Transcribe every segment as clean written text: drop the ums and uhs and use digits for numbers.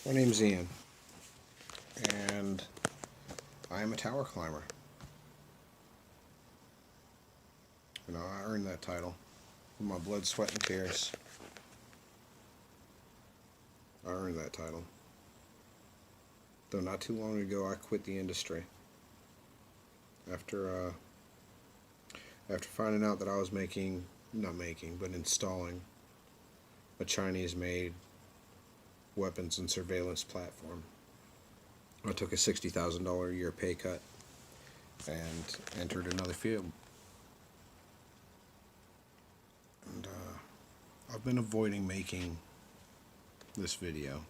My name's Ian, and I am a tower climber. I earned that title with my blood, sweat, and tears. I earned that title. Though not too long ago, I quit the industry after finding out that I was installing a Chinese-made weapons and surveillance platform. I took a $60,000 a year pay cut and entered another field. And I've been avoiding making this video.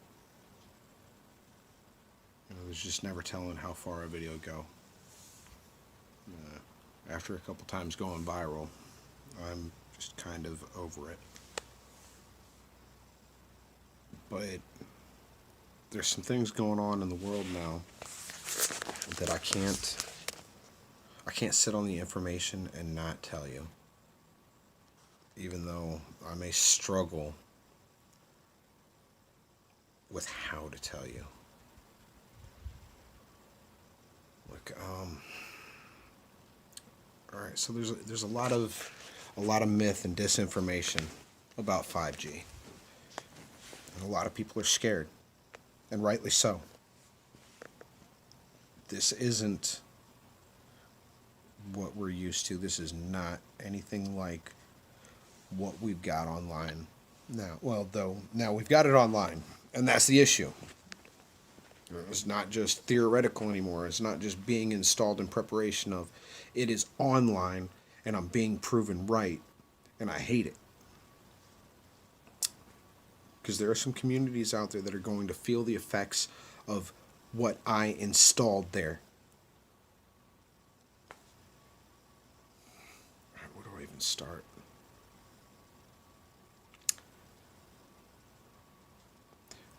There's just never telling how far a video would go. After a couple times going viral, I'm just kind of over it. But there's some things going on in the world now that I can't sit on the information and not tell you. Even though I may struggle with how to tell you. Look, all right, so there's a lot of myth and disinformation about 5G. And a lot of people are scared, and rightly so. This isn't what we're used to. This is not anything like what we've got online now. Well, though, now we've got it online, and that's the issue. It's not just theoretical anymore. It's not just being installed in preparation of. It is online, and I'm being proven right, and I hate it. Because there are some communities out there that are going to feel the effects of what I installed there. Where do I even start?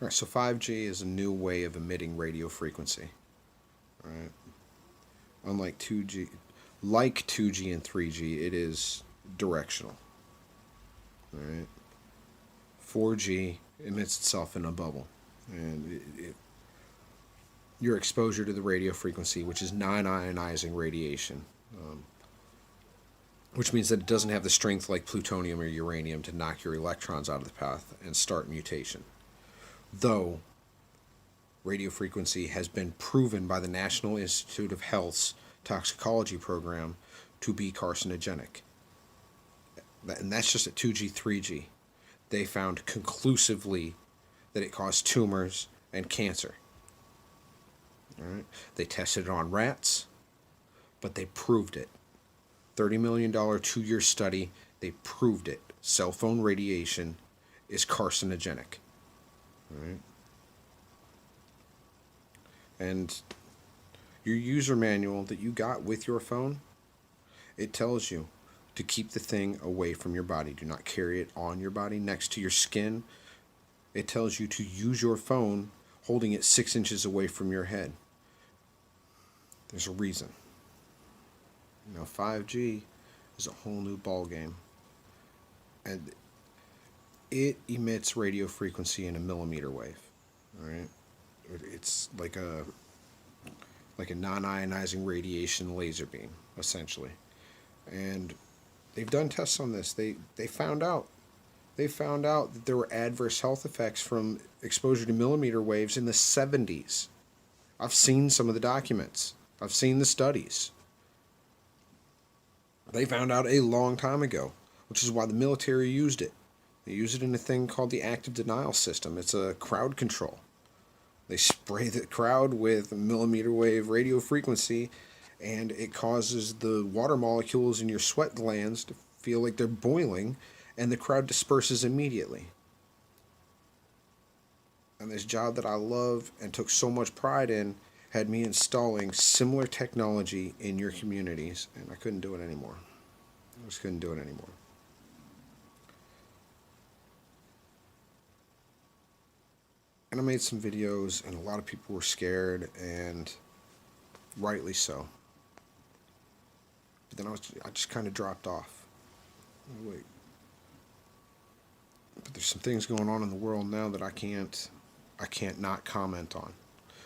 All right, so 5G is a new way of emitting radio frequency. All right. Unlike 2G, like 2G and 3G, it is directional. All right. 4G emits itself in a bubble, and your exposure to the radio frequency, which is non-ionizing radiation, which means that it doesn't have the strength like plutonium or uranium to knock your electrons out of the path and start mutation. Though radio frequency has been proven by the National Institute of Health's toxicology program to be carcinogenic. And that's just at 2G, 3G. They found conclusively that it caused tumors and cancer. All right. They tested it on rats, but they proved it. $30 million 2-year study, they proved it. Cell phone radiation is carcinogenic. All right. And your user manual that you got with your phone, it tells you to keep the thing away from your body. Do not carry it on your body next to your skin. It tells you to use your phone holding it 6 inches away from your head. There's a reason. 5G is a whole new ball game. And it emits radio frequency in a millimeter wave. All right? It's like a non-ionizing radiation laser beam, essentially. And they've done tests on this. They found out that there were adverse health effects from exposure to millimeter waves in the 70s. I've seen some of the documents. I've seen the studies. They found out a long time ago, which is why the military used it. They use it in a thing called the active denial system. It's a crowd control. They spray the crowd with millimeter wave radio frequency, and it causes the water molecules in your sweat glands to feel like they're boiling, and the crowd disperses immediately. And this job that I love and took so much pride in had me installing similar technology in your communities, and I couldn't do it anymore. I just couldn't do it anymore. And I made some videos, and a lot of people were scared, and rightly so. But then I just kind of dropped off. But there's some things going on in the world now that I can't I can't not comment on.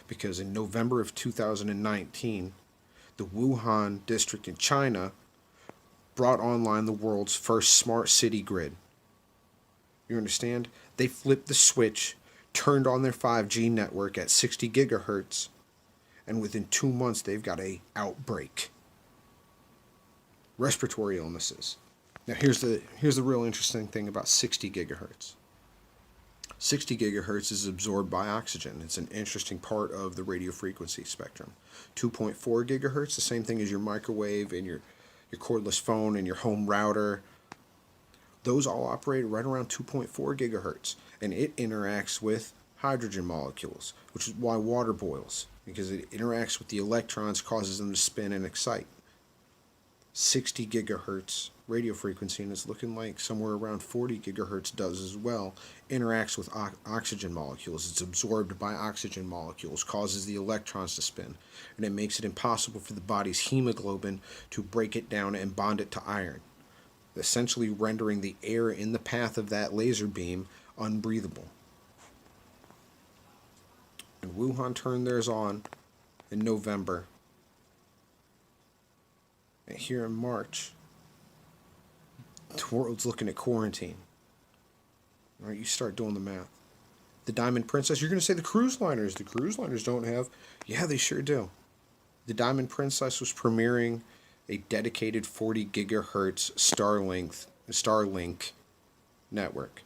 Because in November of 2019, the Wuhan district in China brought online the world's first smart city grid. You understand? They flipped the switch, turned on their 5G network at 60 gigahertz, and within 2 months they've got a outbreak. Respiratory illnesses. Now here's the real interesting thing about 60 gigahertz. 60 gigahertz is absorbed by oxygen. It's an interesting part of the radio frequency spectrum. 2.4 gigahertz, the same thing as your microwave and your cordless phone and your home router. Those all operate right around 2.4 gigahertz, and it interacts with hydrogen molecules, which is why water boils, because it interacts with the electrons, causes them to spin and excite. 60 gigahertz radio frequency, and it's looking like somewhere around 40 gigahertz does as well, interacts with oxygen molecules. It's absorbed by oxygen molecules, causes the electrons to spin, and it makes it impossible for the body's hemoglobin to break it down and bond it to iron, essentially rendering the air in the path of that laser beam unbreathable. And Wuhan turned theirs on in November. And here in March, the world's looking at quarantine. All right, you start doing the math. The Diamond Princess, you're going to say the cruise liners. The cruise liners don't have. Yeah, they sure do. The Diamond Princess was premiering a dedicated 40 gigahertz Starlink network.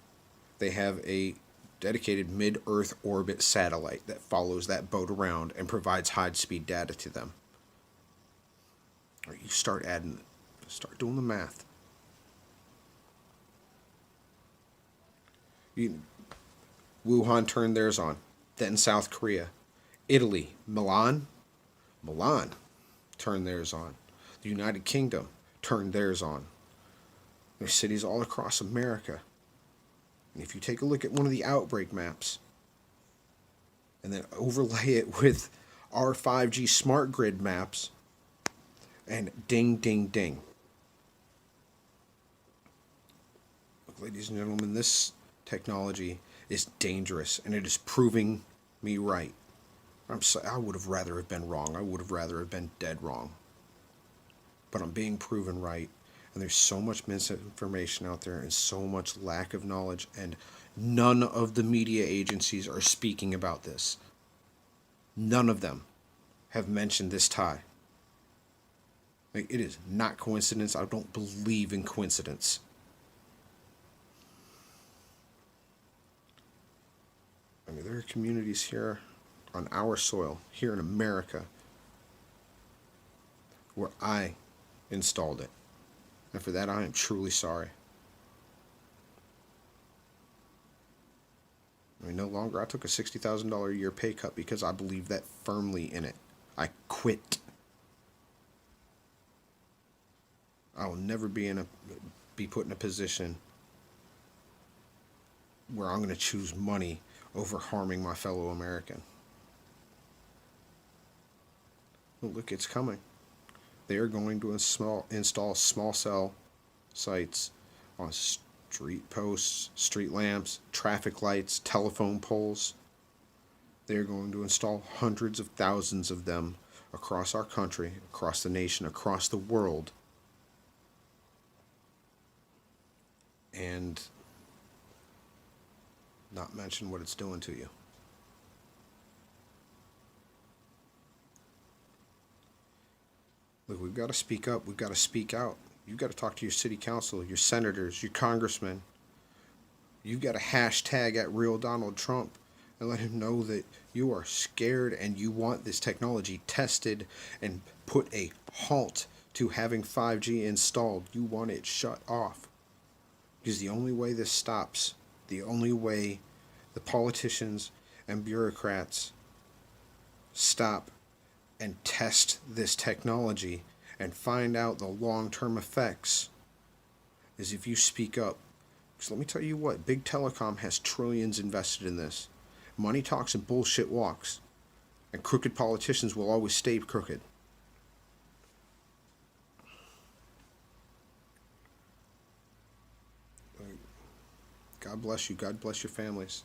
They have a dedicated mid-Earth orbit satellite that follows that boat around and provides high-speed data to them. Or you start doing the math. Wuhan turned theirs on. Then South Korea. Italy, Milan turned theirs on. The United Kingdom turned theirs on. There's cities all across America. And if you take a look at one of the outbreak maps and then overlay it with our 5G smart grid maps, and ding, ding, ding. Look, ladies and gentlemen, this technology is dangerous, and it is proving me right. I would have rather have been wrong. I would have rather have been dead wrong. But I'm being proven right, and there's so much misinformation out there and so much lack of knowledge, and none of the media agencies are speaking about this. None of them have mentioned this tie. Like, it is not coincidence. I don't believe in coincidence. I mean, there are communities here on our soil, here in America, where I installed it. And for that, I am truly sorry. I mean, no longer. I took a $60,000 a year pay cut because I believe that firmly in it. I quit. I will never be put in a position where I'm going to choose money over harming my fellow American. Well, look, it's coming. They are going to install small cell sites on street posts, street lamps, traffic lights, telephone poles. They are going to install hundreds of thousands of them across our country, across the nation, across the world. And not mention what it's doing to you. Look, we've got to speak up. We've got to speak out. You've got to talk to your city council, your senators, your congressmen. You've got to hashtag at Real Donald Trump and let him know that you are scared and you want this technology tested and put a halt to having 5G installed. You want it shut off. Because the only way this stops, the only way the politicians and bureaucrats stop and test this technology and find out the long-term effects is if you speak up. Because let me tell you what, Big Telecom has trillions invested in this. Money talks and bullshit walks. And crooked politicians will always stay crooked. God bless you. God bless your families.